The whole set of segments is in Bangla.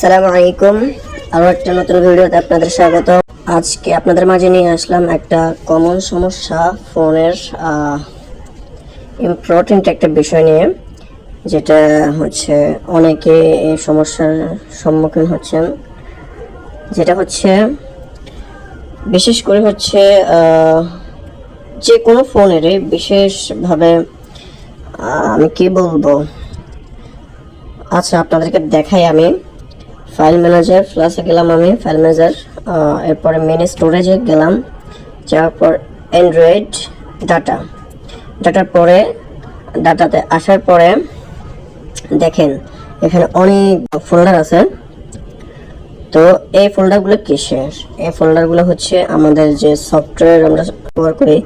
আসসালামু আলাইকুম। আরো একটা নতুন ভিডিওতে আপনাদের স্বাগত। আজকে আপনাদের মাঝে নিয়ে আসলাম একটা কমন সমস্যা, ফোনের ইম্পর্টেন্ট একটা বিষয় নিয়ে, যেটা হচ্ছে অনেকে এই সমস্যার সম্মুখীন হচ্ছেন। যেটা হচ্ছে বিশেষ করে হচ্ছে যে কোনো ফোনেরই বিশেষভাবে আমি কি বলবো, আচ্ছা আপনাদেরকে দেখাই। আমি ফাইল ম্যানেজার প্লাসে গেলাম, আমি ফাইল ম্যানেজার, এরপরে মিনি স্টোরেজে গেলাম, যাওয়ার পর অ্যান্ড্রয়েড ডাটার পরে ডাটাতে আসার পরে দেখেন এখানে অনেক ফোল্ডার আছে। তো এই ফোল্ডারগুলো কিসের? এই ফোল্ডারগুলো হচ্ছে আমাদের যে সফটওয়্যার আমরা ব্যবহার করি,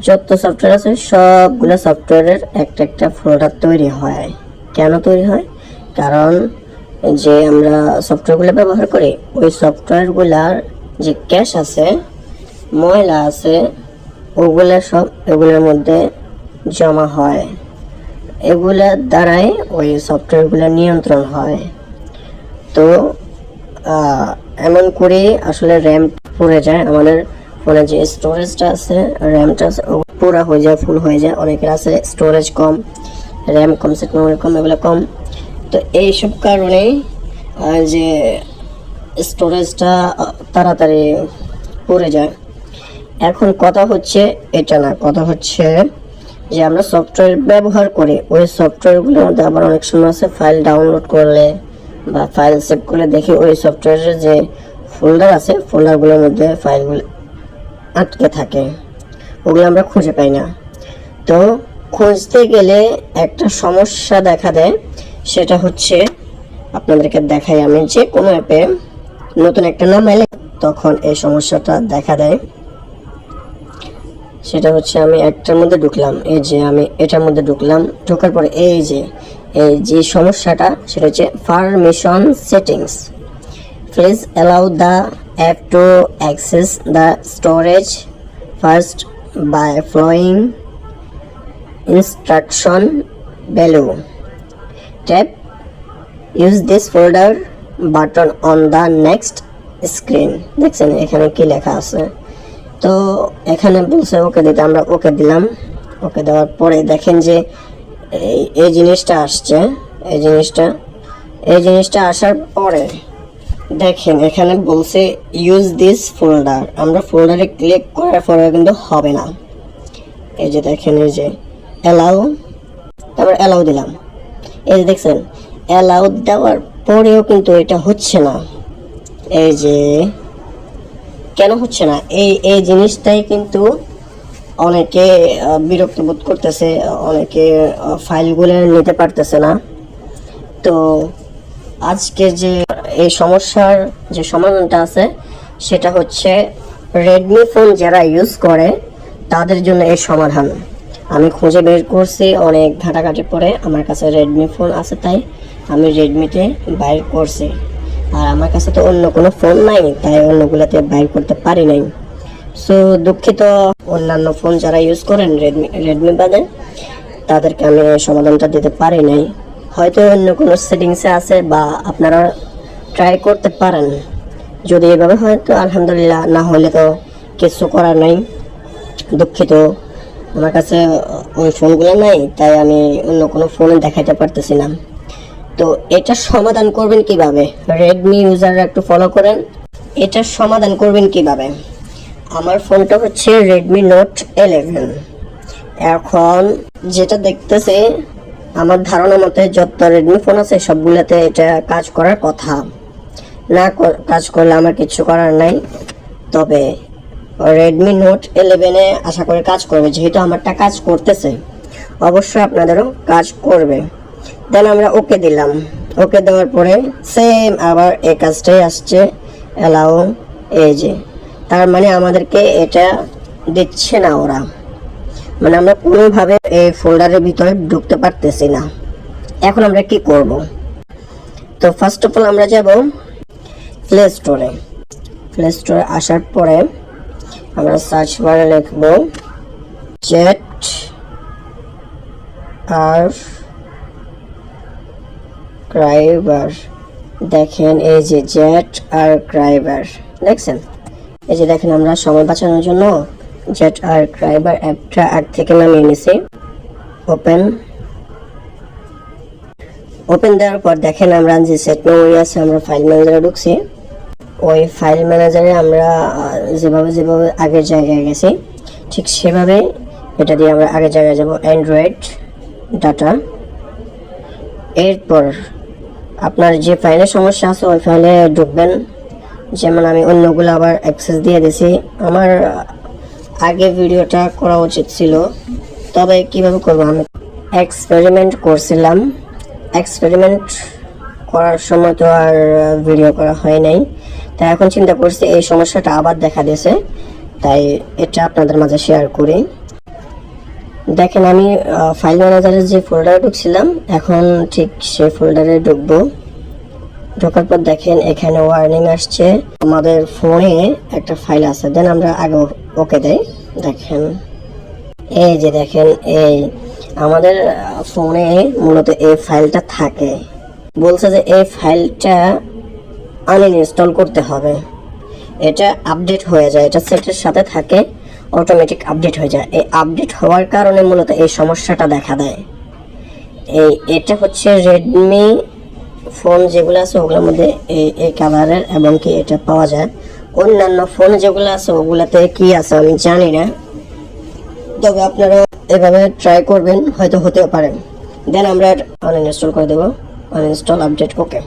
যত সফটওয়্যার আছে সবগুলো সফটওয়্যারের একটা একটা ফোল্ডার তৈরি হয়। কেন তৈরি হয়? কারণ যে আমরা সফটওয়্যারগুলো ব্যবহার করি, ওই সফটওয়্যারগুলার যে ক্যাশ আছে, ময়লা আছে, ওগুলা সব এগুলোর মধ্যে জমা হয়। এগুলার দ্বারাই ওই সফটওয়্যারগুলো নিয়ন্ত্রণ হয়। তো এমন করে আসলে র্যাম পড়ে যায়, আমাদের ফোনে যে স্টোরেজটা আছে, র্যামটা পুরা হয়ে যায়, ফুল হয়ে যায়। অনেকের আছে স্টোরেজ কম, র্যাম কম, সেট মেমোরি কম, এগুলো কম। তো এইসব কারণেই যে স্টোরেজটা তাড়াতাড়ি পড়ে যায়। এখন কথা হচ্ছে এটা না, কথা হচ্ছে যে আমরা সফটওয়্যার ব্যবহার করি, ওই সফটওয়্যারগুলোর মধ্যে আবার অনেক সময় আছে ফাইল ডাউনলোড করলে বা ফাইল সেভ করলে দেখি ওই সফটওয়্যারের যে ফোল্ডার আছে, ফোল্ডারগুলোর মধ্যে ফাইলগুলো আটকে থাকে, ওগুলো আমরা খুঁজে পাই না। তো খুঁজতে গেলে একটা সমস্যা দেখা দেয়, সেটা হচ্ছে আপনাদেরকে দেখাই। আমি যে কোনো অ্যাপে নতুন একটা নাম এলে তখন এই সমস্যাটা দেখা দেয়। সেটা হচ্ছে আমি একটার মধ্যে ঢুকলাম, এই যে আমি এটার মধ্যে ঢুকলাম, ঢোকার পরে এই যে সমস্যাটা, সেটা হচ্ছে permission settings. Please allow the app to access the storage first by following instruction below. Tap use this folder button on the next screen. দেখছেন এখানে কি লেখা আছে? তো এখানে বলছে ওকে দিতে, আমরা ওকে দিলাম। ওকে দেওয়ার পরে দেখেন যে এই জিনিসটা আসছে, এই জিনিসটা আসার পরে দেখেন এখানে বলছে ইউজ দিস ফোল্ডার। আমরা ফোল্ডারে ক্লিক করার পরে কিন্তু হবে না। এই যে দেখেন, এই যে অ্যালাউ, তারপর অ্যালাউ দিলাম। এই যে দেখছেন অ্যালাউ দেওয়ার পরেও কিন্তু এটা হচ্ছে না। এই যে কেন হচ্ছে না, এই জিনিসটাই কিন্তু অনেকে বিরক্ত বোধ করতেছে, অনেকে ফাইলগুলো নিতে পারতেছে না। তো আজকে যে এই সমস্যার যে সমাধানটা আছে, সেটা হচ্ছে রেডমি ফোন যারা ইউজ করে তাদের জন্য এই সমাধান। আমি খুঁজে বের করছি অনেক ঘাটাঘাটির পরে, আমার কাছে রেডমি ফোন আছে তাই আমি রেডমিতে বাইর করছি। আর আমার কাছে তো অন্য কোনো ফোন নাই, তাই অন্যগুলোতে বাইর করতে পারি নাই। সো দুঃখিত অন্যান্য ফোন যারা ইউজ করেন রেডমি বাদে, তাদেরকে আমি সমাধানটা দিতে পারি নাই। হয়তো অন্য কোনো সেটিংসে আছে, বা আপনারা ট্রাই করতে পারেন। যদি এভাবে হয় তো আলহামদুলিল্লাহ, না হলে তো কিছু করার নাই। দুঃখিত, আমার কাছে ওই ফোনগুলো নাই, তাই আমি অন্য কোনো ফোনে দেখাইতে পারতেছি না। তো এটা সমাধান করবেন কিভাবে? রেডমি ইউজাররা একটু ফলো করেন। এটা সমাধান করবেন কিভাবে? আমার ফোনটা হচ্ছে রেডমি নোট 11। এখন যেটা দেখতেছে, আমার ধারণা মতে যত রেডমি ফোন আছে সবগুলোতে এটা কাজ করার কথা না, কাজ করলে আমার কিছু করার নাই। তবে রেডমি নোট 11-এ আশা করে কাজ করবে, যেহেতু আমারটা কাজ করতেছে, অবশ্যই আপনাদেরও কাজ করবে। দেন আমরা ওকে দিলাম। ওকে দেওয়ার পরে সেম আবার এই কাজটাই আসছে, অ্যালাউ। এই যে তার মানে আমাদেরকে এটা দিচ্ছে না ওরা, মানে আমরা কোনোভাবে এই ফোল্ডারের ভিতরে ঢুকতে পারতেছি না। এখন আমরা কি করব? তো ফার্স্ট অফ অল আমরা যাব প্লে স্টোরে। প্লে স্টোরে আসার পরে আমরা সার্চ বারে লিখব চ্যাট আর ক্রাইবার। দেখেন এই যে জেট আর্কাইভার দেখছেন, এই যে দেখেন আমরা সময় বাঁচানোর জন্য জেট আর্কাইভার অ্যাপটা আগ থেকে নামিয়ে নিছি। ওপেন দেওয়ার পর দেখেন আমরা যে সেট মেমোরি আছে, আমরা ফাইল ম্যানেজারে ঢুকছি। ওই ফাইল ম্যানেজারে আমরা যেভাবে আগের জায়গায় গেছি ঠিক সেভাবে এটা দিয়ে আমরা আগের জায়গায় যাব, অ্যান্ড্রয়েড ডাটা। এরপর আপনার যে ফাইলে সমস্যা আছে ওই ফাইলে ঢুকবেন। যেমন আমি অন্যগুলো আবার অ্যাক্সেস দিয়ে দিছি, আমার আগে ভিডিওটা করা উচিত ছিল, তবে কিভাবে করব আমি এক্সপেরিমেন্ট করছিলাম। এক্সপেরিমেন্ট করার সময় তো আর ভিডিও করা হয় নাই, তাই এখন চিন্তা করছি এই সমস্যাটা আবার দেখা দিয়েছে, তাই এটা আপনাদের মাঝে শেয়ার করি। দেখেন আমি ফাইল ম্যানেজারের যে ফোল্ডারে ঢুকছিলাম এখন ঠিক সেই ফোল্ডারে ঢুকবো। ঢোকার পর দেখেন এখানে ওয়ার্নিং আসছে, আমাদের ফোনে একটা ফাইল আছে। দেন আমরা আগে ওকে দেই। দেখেন এই যে দেখেন এই আমাদের ফোনে মূলত এই ফাইলটা থাকে। বলছে যে এই ফাইলটা আনইনস্টল করতে হবে, এটা আপডেট হয়ে যায়, এটা সেটের সাথে থাকে, অটোমেটিক আপডেট হয়ে যায়। এই আপডেট হওয়ার কারণে মূলত এই সমস্যাটা দেখা দেয়। এটা হচ্ছে রেডমি ফোন যেগুলো আছে ওগুলোর মধ্যে এই কালারের, এবং কি এটা পাওয়া যায়। অন্যান্য ফোন যেগুলো আছে ওগুলাতে কি আছে আমি জানি না, তবে আপনারা এভাবে ট্রাই করবেন, হয়তো হতেও পারে। দেন আমরা আনইনস্টল করে দেবো, আনইনস্টল আপডেট ওকে।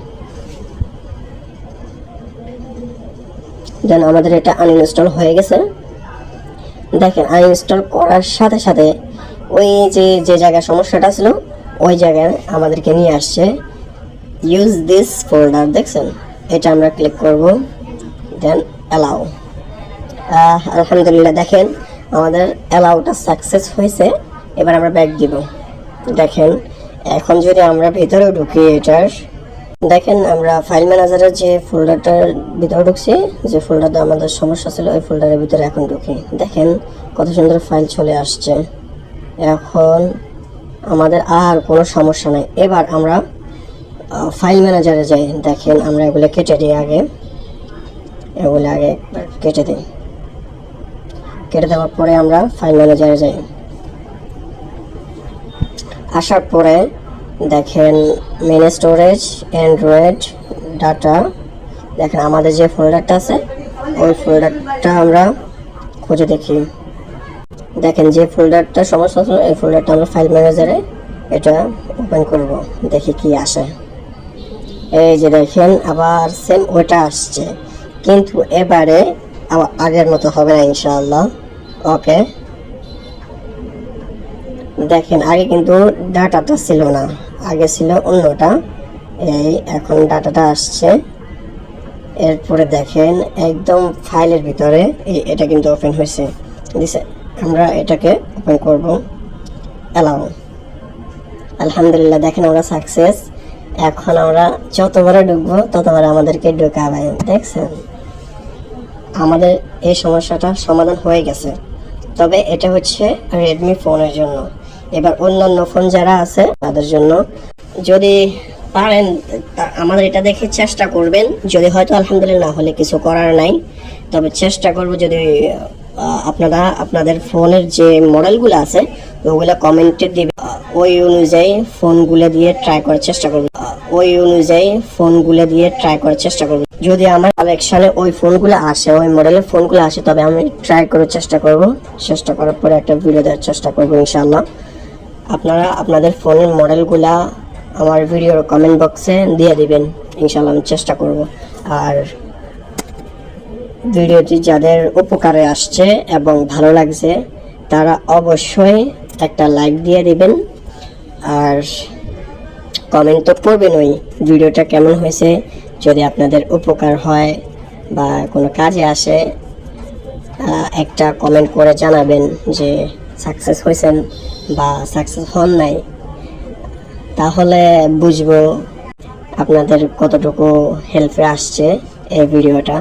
দেন আমাদের এটা আনইনস্টল হয়ে গেছে। দেখেন আনইনস্টল করার সাথে সাথে ওই যে জায়গায় সমস্যাটা ছিল ওই জায়গায় আমাদেরকে নিয়ে আসছে ইউজ দিস ফোল্ডার। দেখছেন এটা আমরা ক্লিক করব, দেন অ্যালাউ। আলহামদুলিল্লাহ দেখেন আমাদের অ্যালাউটা সাকসেস হয়েছে। এবার আমরা ব্যাক দিব। দেখেন এখন যদি আমরা ভিতরে ঢুকি এটার, দেখেন আমরা ফাইল ম্যানেজারের যে ফোল্ডারটার ভিতরে ঢুকছি, যে ফোল্ডারটা আমাদের সমস্যা ছিল ওই ফোল্ডারের ভিতরে এখন ঢুকি। দেখেন কত সুন্দর ফাইল চলে আসছে, এখন আমাদের আর কোনো সমস্যা নাই। এবার আমরা ফাইল ম্যানেজারে যাই। দেখেন আমরা এগুলো কেটে দিই, এগুলো আগে একবার কেটে দিই। কেটে দেওয়ার পরে আমরা ফাইল ম্যানেজারে যাই। আসার পরে দেখেন মেন স্টোরেজ, অ্যান্ড্রয়েড ডাটা। দেখেন আমাদের যে ফোল্ডারটা আছে ওই ফোল্ডারটা আমরা খুঁজে দেখি। দেখেন যে ফোল্ডারটা সমস্যা ছিল এই ফোল্ডারটা আমরা ফাইল ম্যানেজারে এটা ওপেন করব, দেখি কি আসে। এই যে দেখেন আবার সেম ওটা আসছে, কিন্তু এবারে আবার আগের মতো হবে না ইনশাআল্লাহ। ওকে দেখেন আগে কিন্তু ডাটাটা ছিল না, আগে ছিল অন্যটা, এই এখন ডাটাটা আসছে। এরপরে দেখেন একদম ফাইলের ভিতরে এটা কিন্তু ওপেন হয়েছে দিছে। আমরা এটাকে ওপেন করব, অ্যালাউ। আলহামদুলিল্লাহ দেখেন আমরা সাকসেস। এখন আমরা যতবারে ঢুকবো ততবার আমাদেরকে ঢুকাবে। দেখছেন আমাদের এই সমস্যাটা সমাধান হয়ে গেছে, তবে এটা হচ্ছে রেডমি ফোনের জন্য। এবার অন্যান্য ফোন যারা আছে তাদের জন্য যদি পারেন আমাদের এটা দেখে চেষ্টা করবেন, যদি হয়তো আলহামদুলিল্লাহ না হলে কিছু করার নাই, তবে চেষ্টা করব যদি আপনারা আপনাদের ফোনের যে মডেলগুলো আছে ওগুলো কমেন্টে দিবেন, ওই অনুযায়ী ফোনগুলো দিয়ে ট্রাই করার চেষ্টা করব, যদি আমার কালেকশনে ওই ফোনগুলো আসে, ওই মডেলের ফোনগুলো আসে, তবে আমি ট্রাই করার চেষ্টা করব। চেষ্টা করার পরে একটা ভিডিও দেওয়ার চেষ্টা করব ইনশাআল্লাহ। আপনারা আপনাদের ফোনের মডেলগুলা আমার ভিডিওর কমেন্ট বক্সে দিয়ে দিবেন, ইনশাআল্লাহ আমি চেষ্টা করব। আর ভিডিওটি যাদের উপকারে আসছে এবং ভালো লাগছে তারা অবশ্যই একটা লাইক দিয়ে দিবেন, আর কমেন্ট তো করবেনই ভিডিওটা কেমন হয়েছে। যদি আপনাদের উপকার হয় বা কোনো কাজে আসে একটা কমেন্ট করে জানাবেন যে সাকসেস হয়েছেন বা সাকসেস হন নাই, তাহলে বুঝবো আপনাদের কতটুকু হেল্পে আসছে এই ভিডিওটা।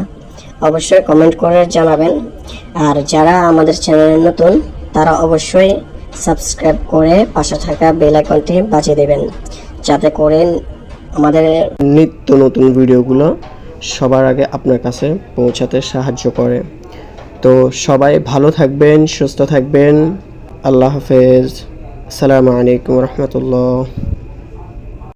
অবশ্যই কমেন্ট করে জানাবেন। আর যারা আমাদের চ্যানেলে নতুন তারা অবশ্যই সাবস্ক্রাইব করে পাশে থাকা বেল আইকনটি বাজিয়ে দেবেন, যাতে করে আমাদের নিত্য নতুন ভিডিওগুলো সবার আগে আপনার কাছে পৌঁছাতে সাহায্য করে। তো সবাই ভালো থাকবেন, সুস্থ থাকবেন। আল্লাহ হাফেজ। আসসালামু আলাইকুম রহমতুল্লাহ।